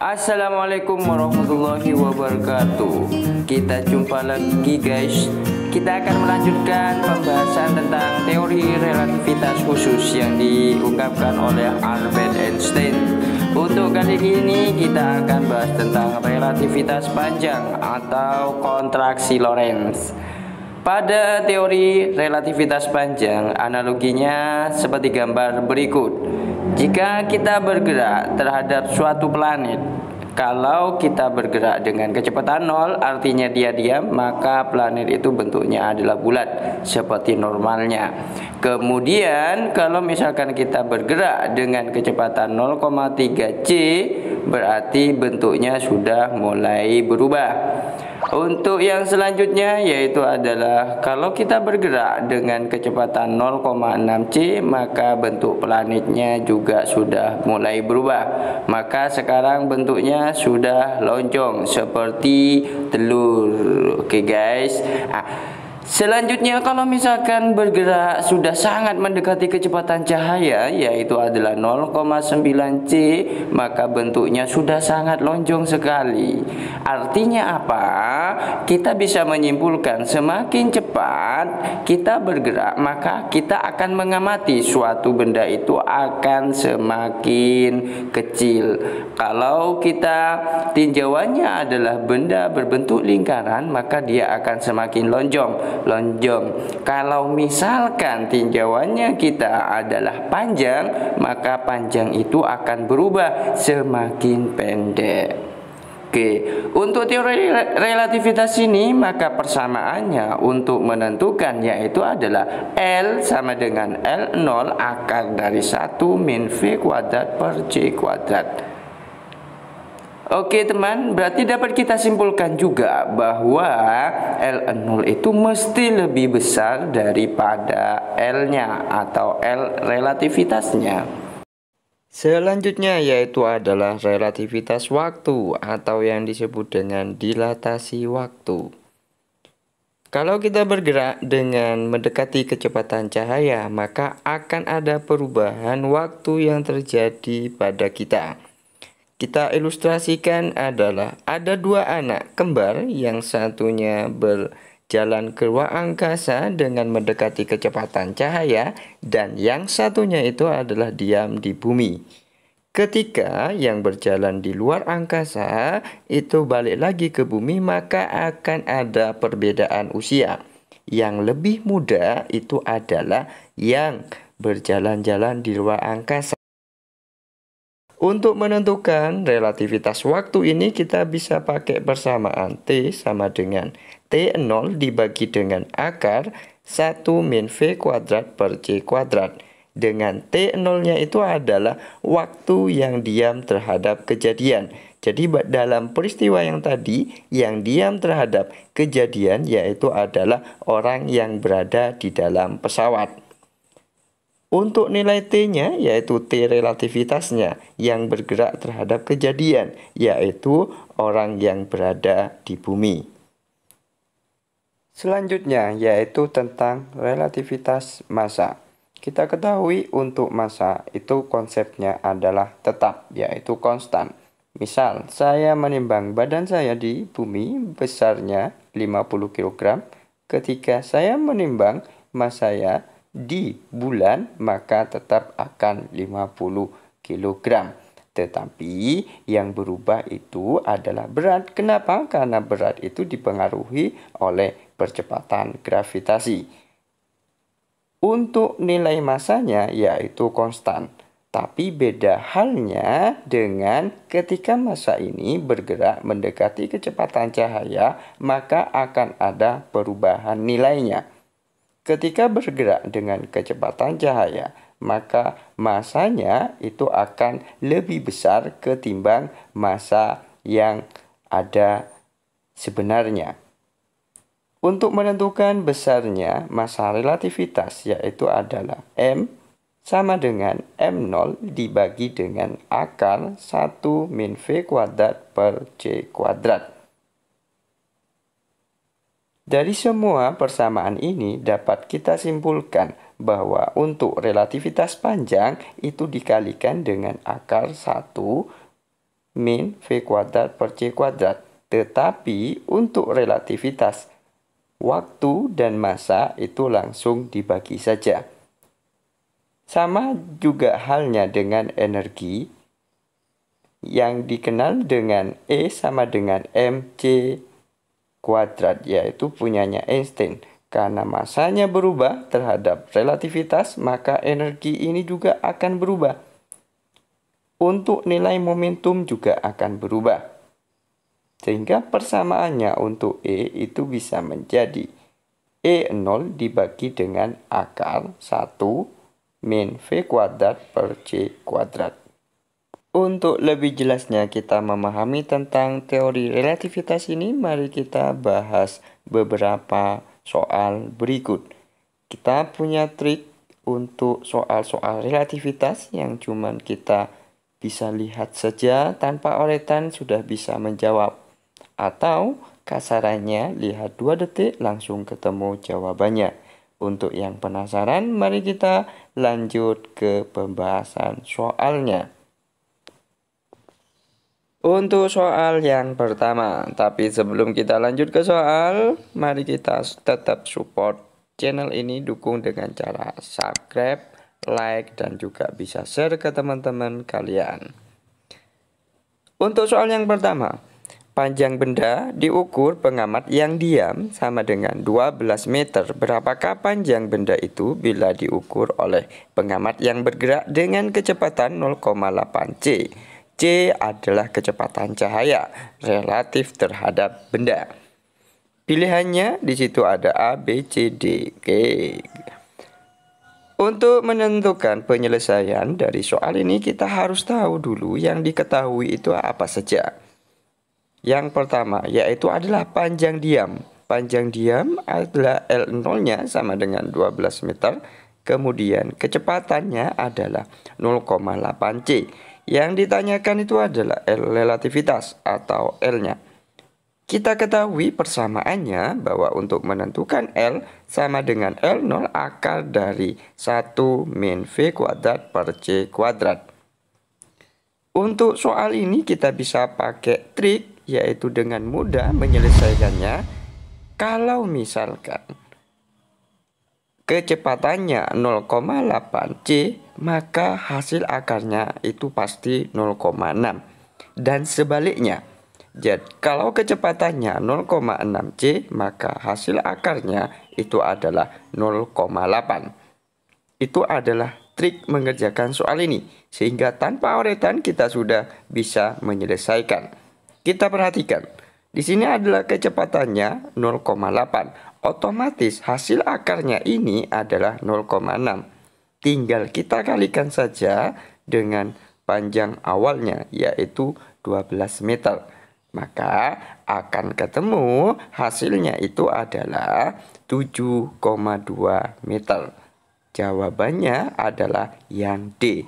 Assalamualaikum warahmatullahi wabarakatuh. Kita jumpa lagi guys. Kita akan melanjutkan pembahasan tentang teori relativitas khusus yang diungkapkan oleh Albert Einstein. Untuk kali ini kita akan bahas tentang relativitas panjang atau kontraksi Lorentz. Pada teori relativitas panjang, analoginya seperti gambar berikut. Jika kita bergerak terhadap suatu planet, kalau kita bergerak dengan kecepatan 0 artinya dia diam, maka planet itu bentuknya adalah bulat seperti normalnya. Kemudian kalau misalkan kita bergerak dengan kecepatan 0,3 c, berarti bentuknya sudah mulai berubah. Untuk yang selanjutnya yaitu adalah kalau kita bergerak dengan kecepatan 0,6 c, maka bentuk planetnya juga sudah mulai berubah. Maka sekarang bentuknya sudah lonjong seperti telur. Oke guys. Selanjutnya kalau misalkan bergerak sudah sangat mendekati kecepatan cahaya yaitu adalah 0,9 c, maka bentuknya sudah sangat lonjong sekali. Artinya apa? Kita bisa menyimpulkan semakin cepat kita bergerak, maka kita akan mengamati suatu benda itu akan semakin kecil. Kalau kita tinjauannya adalah benda berbentuk lingkaran, maka dia akan semakin lonjong. Kalau misalkan tinjauannya kita adalah panjang, maka panjang itu akan berubah semakin pendek. Oke, untuk teori relativitas ini maka persamaannya untuk menentukan yaitu adalah L sama dengan L0 akar dari 1 min V kuadrat per C kuadrat. Oke teman, berarti dapat kita simpulkan juga bahwa L0 itu mesti lebih besar daripada L-nya atau L relativitasnya. Selanjutnya yaitu adalah relativitas waktu atau yang disebut dengan dilatasi waktu. Kalau kita bergerak dengan mendekati kecepatan cahaya, maka akan ada perubahan waktu yang terjadi pada kita. Kita ilustrasikan adalah ada dua anak kembar, yang satunya berjalan ke ruang angkasa dengan mendekati kecepatan cahaya dan yang satunya itu adalah diam di bumi. Ketika yang berjalan di luar angkasa itu balik lagi ke bumi, maka akan ada perbedaan usia. Yang lebih muda itu adalah yang berjalan-jalan di luar angkasa. Untuk menentukan relativitas waktu ini kita bisa pakai persamaan T sama dengan T0 dibagi dengan akar 1 min V kuadrat per C kuadrat. Dengan T0-nya itu adalah waktu yang diam terhadap kejadian. Jadi dalam peristiwa yang tadi, yang diam terhadap kejadian yaitu adalah orang yang berada di dalam pesawat. Untuk nilai T-nya yaitu T relativitasnya yang bergerak terhadap kejadian, yaitu orang yang berada di bumi. Selanjutnya yaitu tentang relativitas massa. Kita ketahui untuk massa itu konsepnya adalah tetap, yaitu konstan. Misal saya menimbang badan saya di bumi besarnya 50 kg, ketika saya menimbang massa saya di bulan maka tetap akan 50 kg. Tetapi yang berubah itu adalah berat. Kenapa? Karena berat itu dipengaruhi oleh percepatan gravitasi. Untuk nilai massanya yaitu konstan. Tapi beda halnya dengan ketika massa ini bergerak mendekati kecepatan cahaya, maka akan ada perubahan nilainya. Ketika bergerak dengan kecepatan cahaya, maka massanya itu akan lebih besar ketimbang massa yang ada sebenarnya. Untuk menentukan besarnya massa relativitas yaitu adalah M sama dengan M0 dibagi dengan akar 1 min V kuadrat per C kuadrat. Dari semua persamaan ini dapat kita simpulkan bahwa untuk relativitas panjang itu dikalikan dengan akar 1 min V kuadrat per C kuadrat. Tetapi untuk relativitas waktu dan massa itu langsung dibagi saja. Sama juga halnya dengan energi yang dikenal dengan E sama dengan mc kuadrat, yaitu punyanya Einstein. Karena massanya berubah terhadap relativitas, maka energi ini juga akan berubah. Untuk nilai momentum juga akan berubah. Sehingga persamaannya untuk E itu bisa menjadi E0 dibagi dengan akar 1 min V kuadrat per C kuadrat. Untuk lebih jelasnya kita memahami tentang teori relativitas ini, mari kita bahas beberapa soal berikut. Kita punya trik untuk soal-soal relativitas yang cuman kita bisa lihat saja tanpa oretan sudah bisa menjawab. Atau kasarannya lihat 2 detik langsung ketemu jawabannya. Untuk yang penasaran, mari kita lanjut ke pembahasan soalnya. Untuk soal yang pertama, tapi sebelum kita lanjut ke soal, mari kita tetap support channel ini, dukung dengan cara subscribe, like, dan juga bisa share ke teman-teman kalian. Untuk soal yang pertama, panjang benda diukur pengamat yang diam sama dengan 12 meter. Berapakah panjang benda itu bila diukur oleh pengamat yang bergerak dengan kecepatan 0,8 C? C adalah kecepatan cahaya relatif terhadap benda. Pilihannya di situ ada A, B, C, D. Oke. Untuk menentukan penyelesaian dari soal ini, kita harus tahu dulu yang diketahui itu apa saja. Yang pertama yaitu adalah panjang diam. Panjang diam adalah L0-nya sama dengan 12 meter. Kemudian kecepatannya adalah 0,8 C. Yang ditanyakan itu adalah L relativitas atau L-nya. Kita ketahui persamaannya bahwa untuk menentukan L sama dengan L0 akar dari 1 min V kuadrat per C kuadrat. Untuk soal ini kita bisa pakai trik, yaitu dengan mudah menyelesaikannya. Kalau misalkan kecepatannya 0,8 C, maka hasil akarnya itu pasti 0,6. Dan sebaliknya, jadi kalau kecepatannya 0,6 C, maka hasil akarnya itu adalah 0,8. Itu adalah trik mengerjakan soal ini, sehingga tanpa oretan kita sudah bisa menyelesaikan. Kita perhatikan, di sini adalah kecepatannya 0,8. Otomatis hasil akarnya ini adalah 0,6. Tinggal kita kalikan saja dengan panjang awalnya, yaitu 12 meter. Maka akan ketemu hasilnya itu adalah 7,2 meter. Jawabannya adalah yang D.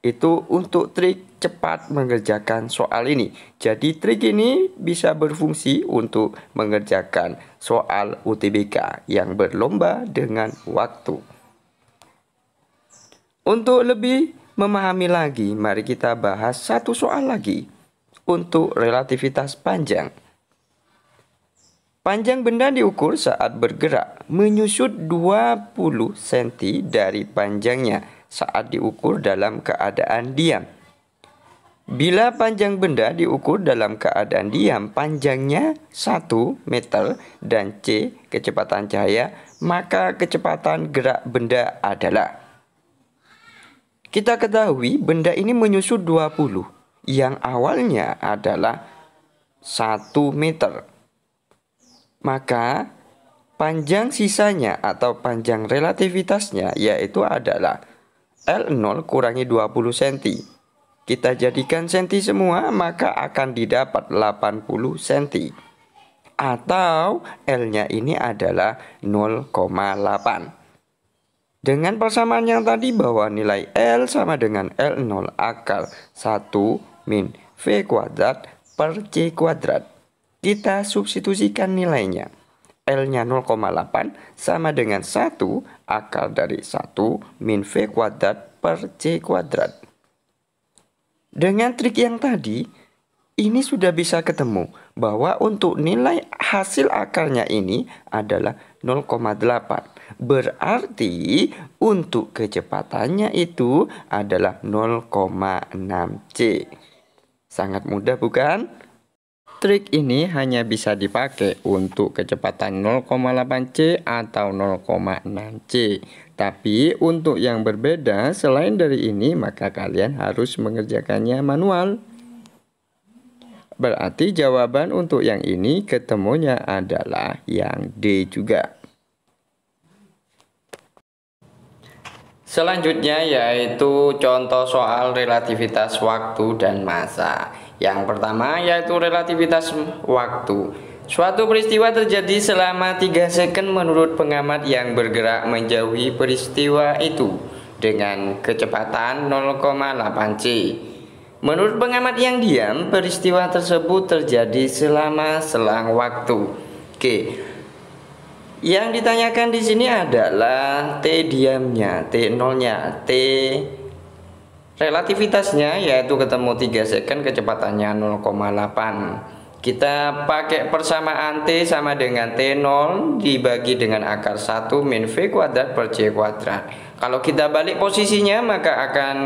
Itu untuk trik cepat mengerjakan soal ini. Jadi trik ini bisa berfungsi untuk mengerjakan soal UTBK yang berlomba dengan waktu. Untuk lebih memahami lagi, mari kita bahas satu soal lagi untuk relativitas panjang. Panjang benda diukur saat bergerak menyusut 20 cm dari panjangnya saat diukur dalam keadaan diam. Bila panjang benda diukur dalam keadaan diam, panjangnya 1 meter dan C kecepatan cahaya, maka kecepatan gerak benda adalah. Kita ketahui benda ini menyusut 20, yang awalnya adalah 1 meter. Maka panjang sisanya atau panjang relativitasnya yaitu adalah L0 kurangi 20 cm. Kita jadikan senti semua, maka akan didapat 80 cm. Atau L-nya ini adalah 0,8. Dengan persamaan yang tadi bahwa nilai L sama dengan L0 akar 1 min V kuadrat per C kuadrat. Kita substitusikan nilainya. L-nya 0,8 sama dengan 1 akar dari 1 min V kuadrat per C kuadrat. Dengan trik yang tadi, ini sudah bisa ketemu bahwa untuk nilai hasil akarnya ini adalah 0,8. Berarti untuk kecepatannya itu adalah 0,6C. Sangat mudah bukan? Trik ini hanya bisa dipakai untuk kecepatan 0,8C atau 0,6C. Tapi untuk yang berbeda selain dari ini maka kalian harus mengerjakannya manual. Berarti jawaban untuk yang ini ketemunya adalah yang D juga. Selanjutnya yaitu contoh soal relativitas waktu dan massa. Yang pertama yaitu relativitas waktu. Suatu peristiwa terjadi selama 3 second menurut pengamat yang bergerak menjauhi peristiwa itu dengan kecepatan 0,8C. Menurut pengamat yang diam, peristiwa tersebut terjadi selama selang waktu. Oke. Yang ditanyakan di sini adalah T diamnya, T nolnya, T relativitasnya yaitu ketemu 3 second kecepatannya 0,8. Kita pakai persamaan T sama dengan T0 dibagi dengan akar 1 min V kuadrat per C kuadrat. Kalau kita balik posisinya maka akan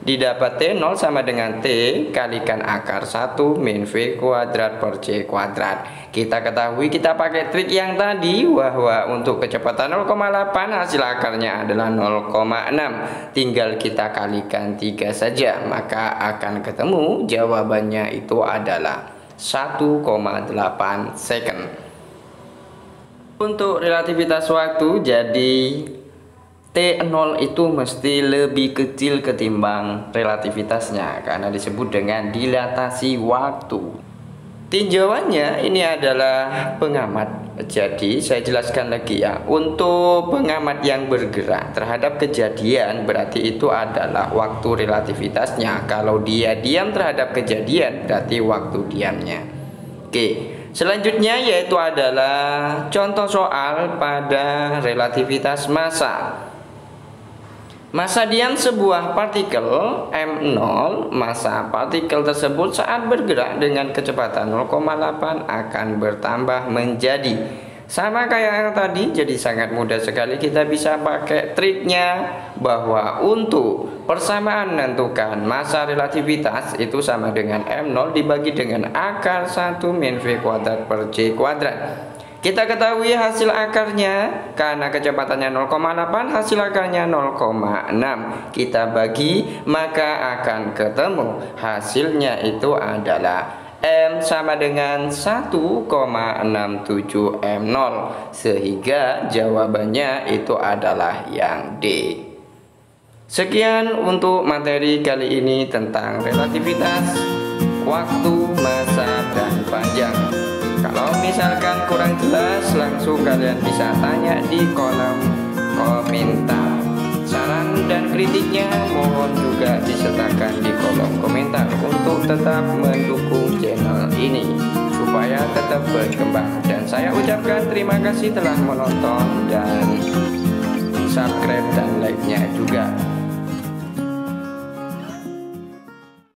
didapat T0 sama dengan T kalikan akar 1 min V kuadrat per C kuadrat. Kita ketahui kita pakai trik yang tadi bahwa untuk kecepatan 0,8 hasil akarnya adalah 0,6. Tinggal kita kalikan 3 saja maka akan ketemu jawabannya itu adalah 1,8 second. Untuk relativitas waktu jadi T0 itu mesti lebih kecil ketimbang relativitasnya karena disebut dengan dilatasi waktu. Tinjauannya ini adalah pengamat. Jadi saya jelaskan lagi ya. Untuk pengamat yang bergerak terhadap kejadian berarti itu adalah waktu relativitasnya. Kalau dia diam terhadap kejadian berarti waktu diamnya. Oke. Selanjutnya yaitu adalah contoh soal pada relativitas massa. Massa diam sebuah partikel M0, massa partikel tersebut saat bergerak dengan kecepatan 0,8 akan bertambah menjadi sama kayak yang tadi. Jadi sangat mudah sekali kita bisa pakai triknya bahwa untuk persamaan menentukan massa relativitas itu sama dengan M0 dibagi dengan akar 1 min V kuadrat per C kuadrat. Kita ketahui hasil akarnya karena kecepatannya 0,8 hasil akarnya 0,6. Kita bagi maka akan ketemu hasilnya itu adalah M sama dengan 1,67 M0 sehingga jawabannya itu adalah yang D. Sekian untuk materi kali ini tentang relativitas waktu, massa, dan panjang. Kalau misalkan kurang jelas langsung kalian bisa tanya di kolom komentar. Saran dan kritiknya mohon juga disertakan di kolom komentar untuk tetap mendukung channel ini supaya tetap berkembang. Dan saya ucapkan terima kasih telah menonton dan subscribe dan like-nya juga.